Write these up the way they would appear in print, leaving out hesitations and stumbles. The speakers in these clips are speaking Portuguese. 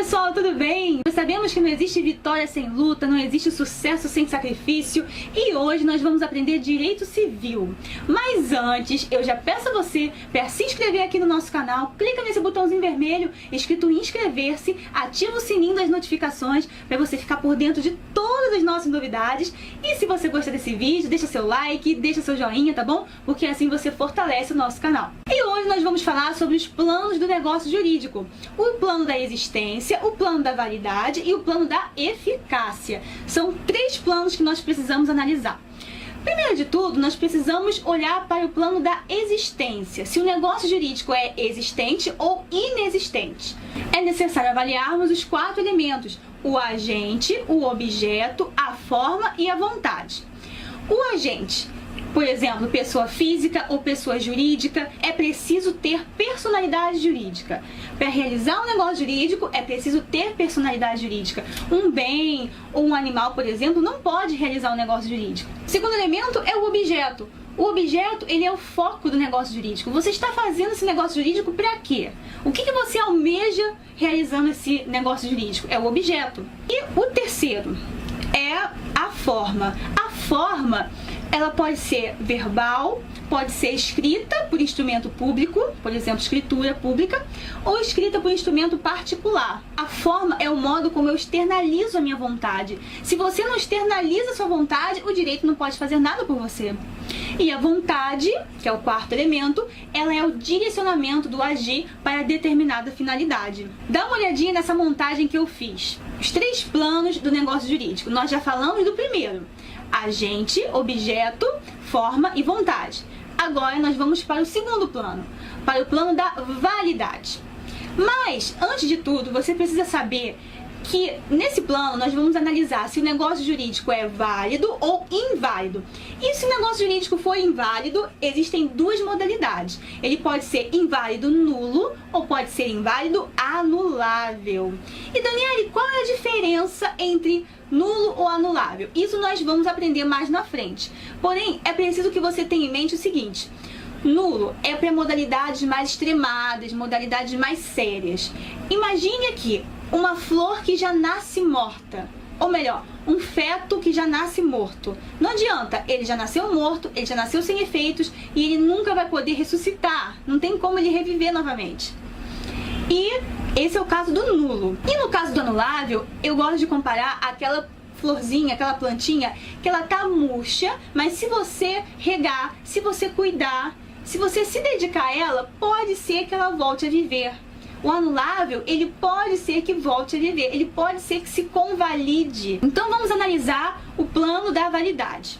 pessoal, tudo bem? Nós sabemos que não existe vitória sem luta, não existe sucesso sem sacrifício e hoje nós vamos aprender direito civil. Mas antes, eu já peço a você para se inscrever aqui no nosso canal, clica nesse botãozinho vermelho escrito inscrever-se, ativa o sininho das notificações para você ficar por dentro de todas as nossas novidades. E se você gostar desse vídeo, deixa seu like, deixa seu joinha, tá bom? Porque assim você fortalece o nosso canal. E hoje nós vamos falar sobre os planos do negócio jurídico. O plano da existência, o plano da validade e o plano da eficácia. São três planos que nós precisamos analisar. Primeiro de tudo, nós precisamos olhar para o plano da existência, se o negócio jurídico é existente ou inexistente. É necessário avaliarmos os quatro elementos: o agente, o objeto, a forma e a vontade. O agente, por exemplo, pessoa física ou pessoa jurídica, é preciso ter personalidade jurídica. Para realizar um negócio jurídico, é preciso ter personalidade jurídica. Um bem ou um animal, por exemplo, não pode realizar um negócio jurídico. O segundo elemento é o objeto. O objeto, ele é o foco do negócio jurídico. Você está fazendo esse negócio jurídico para quê? O que você almeja realizando esse negócio jurídico? É o objeto. E o terceiro é a forma. A forma, ela pode ser verbal, pode ser escrita por instrumento público, por exemplo, escritura pública, ou escrita por instrumento particular. A forma é o modo como eu externalizo a minha vontade. Se você não externaliza a sua vontade, o direito não pode fazer nada por você. E a vontade, que é o quarto elemento, ela é o direcionamento do agir para determinada finalidade. Dá uma olhadinha nessa montagem que eu fiz. Os três planos do negócio jurídico. Nós já falamos do primeiro: agente, objeto, forma e vontade. Agora nós vamos para o segundo plano, para o plano da validade. Mas, antes de tudo, você precisa saber que nesse plano nós vamos analisar se o negócio jurídico é válido ou inválido. E se o negócio jurídico for inválido, existem duas modalidades. Ele pode ser inválido nulo ou pode ser inválido anulável. E Daniele, qual é a diferença entre nulo ou anulável? Isso nós vamos aprender mais na frente. Porém, é preciso que você tenha em mente o seguinte: nulo é para modalidades mais extremadas, modalidades mais sérias. Imagine aqui uma flor que já nasce morta, ou melhor, um feto que já nasce morto. Não adianta, ele já nasceu morto, ele já nasceu sem efeitos e ele nunca vai poder ressuscitar, não tem como ele reviver novamente. E esse é o caso do nulo. E no caso do anulável, eu gosto de comparar aquela florzinha, aquela plantinha que ela tá murcha, mas se você regar, se você cuidar, se você se dedicar a ela, pode ser que ela volte a viver. O anulável, ele pode ser que volte a viver, ele pode ser que se convalide. Então vamos analisar o plano da validade.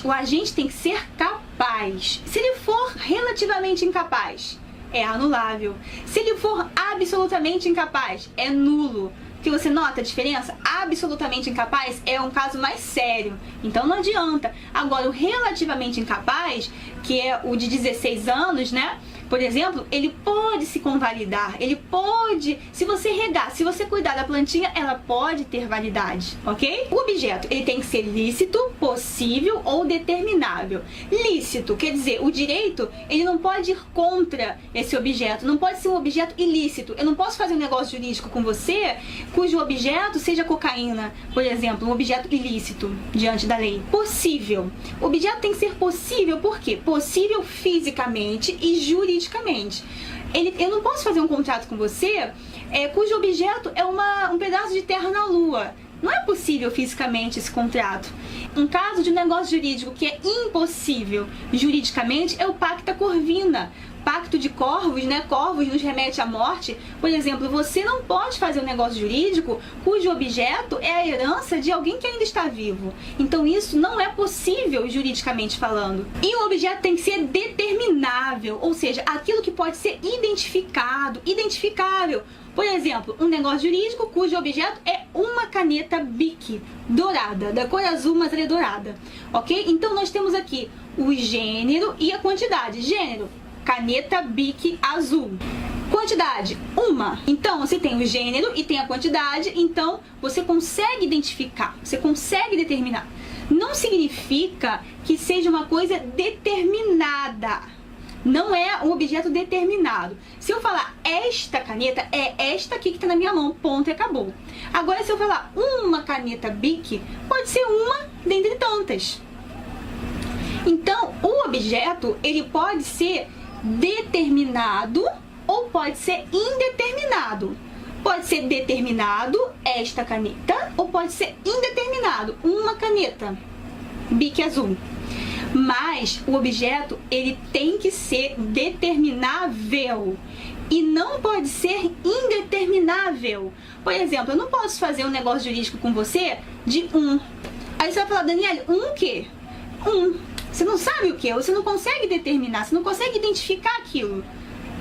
O agente tem que ser capaz. Se ele for relativamente incapaz, é anulável. Se ele for absolutamente incapaz, é nulo. Que você nota a diferença? Absolutamente incapaz é um caso mais sério, então não adianta. Agora, o relativamente incapaz, que é o de 16 anos, né? Por exemplo, ele pode se convalidar, ele pode, se você regar, se você cuidar da plantinha, ela pode ter validade, ok? O objeto, ele tem que ser lícito, possível ou determinável. Lícito, quer dizer, o direito, ele não pode ir contra esse objeto, não pode ser um objeto ilícito. Eu não posso fazer um negócio jurídico com você cujo objeto seja cocaína, por exemplo, um objeto ilícito diante da lei. Possível. O objeto tem que ser possível, por quê? Possível fisicamente e juridicamente. Eu não posso fazer um contrato com você cujo objeto é um pedaço de terra na lua. Não é possível fisicamente esse contrato. Um caso de um negócio jurídico que é impossível juridicamente é o pacta corvina. Pacto de corvos, né? Corvos nos remete à morte. Por exemplo, você não pode fazer um negócio jurídico cujo objeto é a herança de alguém que ainda está vivo. Então isso não é possível juridicamente falando. E o objeto tem que ser determinável, ou seja, aquilo que pode ser identificado, identificável. Por exemplo, um negócio jurídico cujo objeto é uma caneta Bic dourada, da cor azul, mas ela é dourada, ok? Então nós temos aqui o gênero e a quantidade. Gênero: caneta Bic azul. Quantidade: uma. Então, você tem o gênero e tem a quantidade, então você consegue identificar, você consegue determinar. Não significa que seja uma coisa determinada. não é um objeto determinado. Se eu falar esta caneta, é esta aqui que está na minha mão, ponto e acabou. Agora, se eu falar uma caneta Bic, pode ser uma dentre tantas. Então, o objeto, ele pode ser determinado ou pode ser indeterminado. Pode ser determinado, esta caneta, ou pode ser indeterminado, uma caneta Bic azul. Mas o objeto, ele tem que ser determinável e não pode ser indeterminável. Por exemplo, eu não posso fazer um negócio jurídico com você de um. Aí você vai falar, Daniela, um o quê? Um. Você não sabe o que, você não consegue determinar, você não consegue identificar aquilo.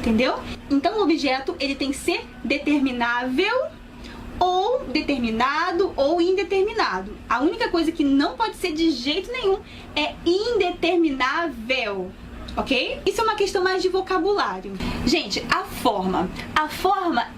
Entendeu? Então o objeto, ele tem que ser determinável ou determinado ou indeterminado. A única coisa que não pode ser de jeito nenhum é indeterminável. Ok? Isso é uma questão mais de vocabulário. Gente, a forma,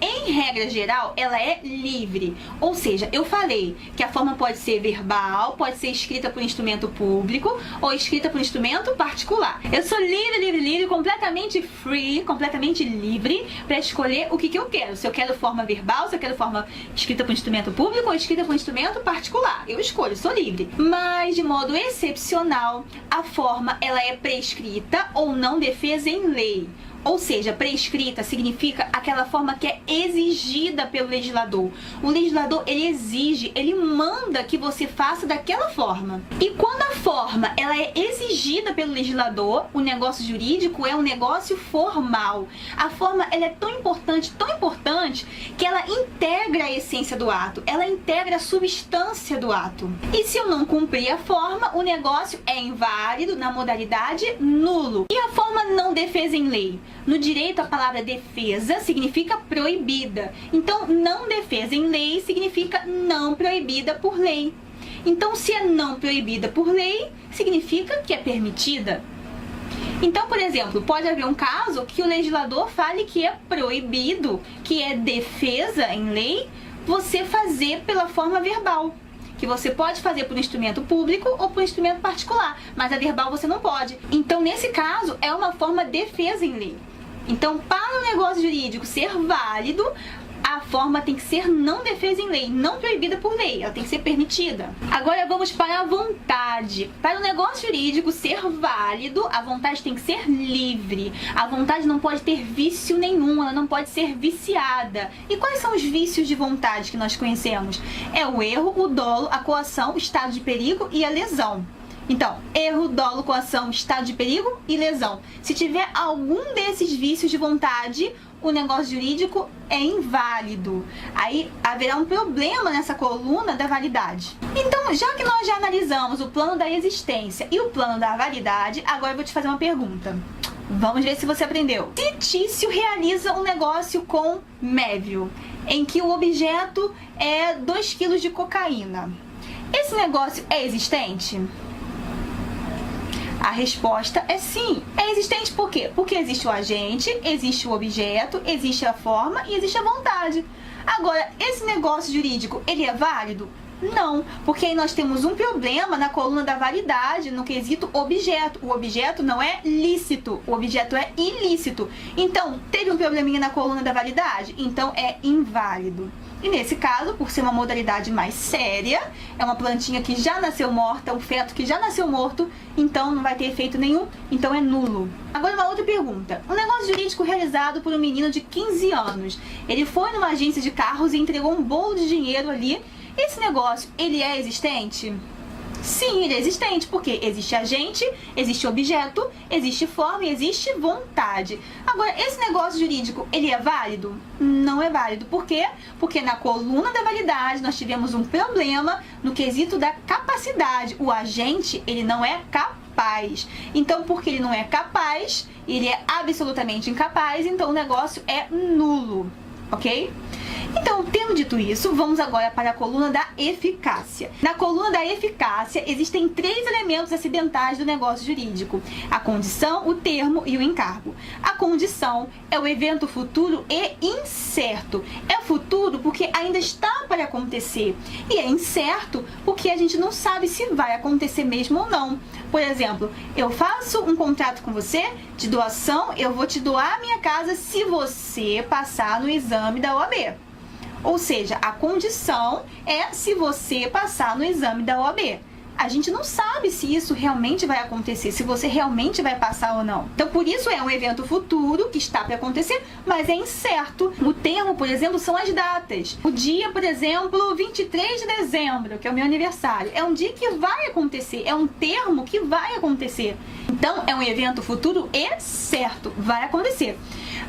em regra geral, ela é livre. Ou seja, eu falei que a forma pode ser verbal, pode ser escrita por instrumento público ou escrita por instrumento particular. Eu sou livre, completamente free, completamente livre para escolher o que eu quero. Se eu quero forma verbal, se eu quero forma escrita por instrumento público ou escrita por instrumento particular. Eu escolho, sou livre. Mas, de modo excepcional, a forma, ela é prescrita ou não defesa em lei. Ou seja, prescrita significa aquela forma que é exigida pelo legislador. O legislador, ele exige, ele manda que você faça daquela forma. E quando a forma ela é exigida pelo legislador, o negócio jurídico é um negócio formal. A forma ela é tão importante que ela integra a essência do ato, ela integra a substância do ato. E se eu não cumprir a forma, o negócio é inválido na modalidade nulo. E a forma não defesa em lei? No direito, a palavra defesa significa proibida. Então, não defesa em lei significa não proibida por lei. Então, se é não proibida por lei, significa que é permitida. Então, por exemplo, pode haver um caso que o legislador fale que é proibido, que é defesa em lei, você fazer pela forma verbal. Que você pode fazer por instrumento público ou por instrumento particular, mas a verbal você não pode. Então, nesse caso, é uma forma defesa em lei. Então, para o negócio jurídico ser válido, a forma tem que ser não defesa em lei, não proibida por lei, ela tem que ser permitida. Agora vamos para a vontade. Para o negócio jurídico ser válido, a vontade tem que ser livre. A vontade não pode ter vício nenhum, ela não pode ser viciada. E quais são os vícios de vontade que nós conhecemos? É o erro, o dolo, a coação, o estado de perigo e a lesão. Então, erro, dolo, coação, estado de perigo e lesão. Se tiver algum desses vícios de vontade, o negócio jurídico é inválido. Aí haverá um problema nessa coluna da validade. Então, já que nós já analisamos o plano da existência e o plano da validade, agora eu vou te fazer uma pergunta. Vamos ver se você aprendeu. Se Tício realiza um negócio com Mévio, em que o objeto é 2 kg de cocaína, esse negócio é existente? A resposta é sim. É existente por quê? Porque existe o agente, existe o objeto, existe a forma e existe a vontade. Agora, esse negócio jurídico, ele é válido? Não, porque aí nós temos um problema na coluna da validade, no quesito objeto. O objeto não é lícito, o objeto é ilícito. Então, teve um probleminha na coluna da validade? Então, é inválido. E nesse caso, por ser uma modalidade mais séria, é uma plantinha que já nasceu morta, um feto que já nasceu morto, então não vai ter efeito nenhum, então é nulo. Agora uma outra pergunta. Um negócio jurídico realizado por um menino de 15 anos. Ele foi numa agência de carros e entregou um bolo de dinheiro ali. Esse negócio, ele é existente? Sim, ele é existente, porque existe agente, existe objeto, existe forma e existe vontade. Agora, esse negócio jurídico, ele é válido? Não é válido. Por quê? Porque na coluna da validade nós tivemos um problema no quesito da capacidade. O agente, ele não é capaz. Então, porque ele não é capaz, ele é absolutamente incapaz, então o negócio é nulo, ok? Então, tendo dito isso, vamos agora para a coluna da eficácia. Na coluna da eficácia, existem 3 elementos acidentais do negócio jurídico: a condição, o termo e o encargo. A condição é o evento futuro e incerto. É futuro porque ainda está para para acontecer. E é incerto porque a gente não sabe se vai acontecer mesmo ou não. Por exemplo, eu faço um contrato com você de doação, eu vou te doar a minha casa se você passar no exame da OAB. Ou seja, a condição é se você passar no exame da OAB. A gente não sabe se isso realmente vai acontecer, se você realmente vai passar ou não. Então, por isso é um evento futuro que está para acontecer, mas é incerto. O termo, por exemplo, são as datas. O dia, por exemplo, 23 de dezembro, que é o meu aniversário, é um dia que vai acontecer, é um termo que vai acontecer. Então, é um evento futuro e certo, vai acontecer.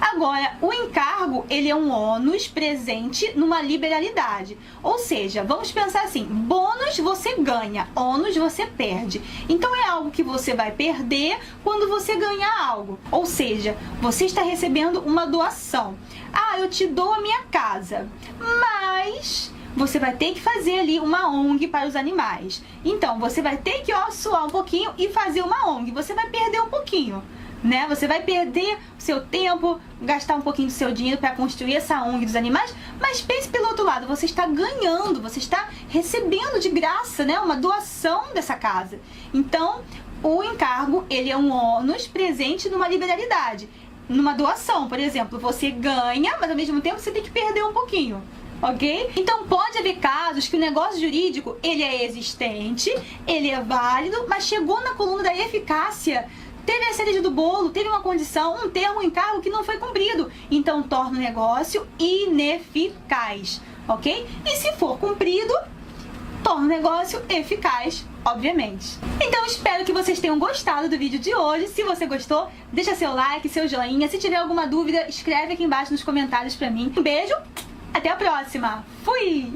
Agora, o encargo, ele é um ônus presente numa liberalidade. Ou seja, vamos pensar assim, bônus você ganha, ônus você perde. Então, é algo que você vai perder quando você ganhar algo. Ou seja, você está recebendo uma doação. Ah, eu te dou a minha casa, mas você vai ter que fazer ali uma ONG para os animais. Então, você vai ter que suar um pouquinho e fazer uma ONG. Você vai perder um pouquinho, né? Você vai perder o seu tempo, gastar um pouquinho do seu dinheiro para construir essa ONG dos animais, mas pense pelo outro lado, você está ganhando, você está recebendo de graça, né? Uma doação dessa casa. Então, o encargo, ele é um ônus presente numa liberalidade. Numa doação, por exemplo, você ganha, mas ao mesmo tempo você tem que perder um pouquinho. Ok? Então pode haver casos que o negócio jurídico ele é existente, ele é válido, mas chegou na coluna da eficácia, teve a cereja do bolo, teve uma condição, um termo, um encargo que não foi cumprido. Então torna o negócio ineficaz, ok? E se for cumprido, torna o negócio eficaz, obviamente. Então espero que vocês tenham gostado do vídeo de hoje. Se você gostou, deixa seu like, seu joinha. Se tiver alguma dúvida, escreve aqui embaixo nos comentários pra mim. Um beijo, até a próxima. Fui!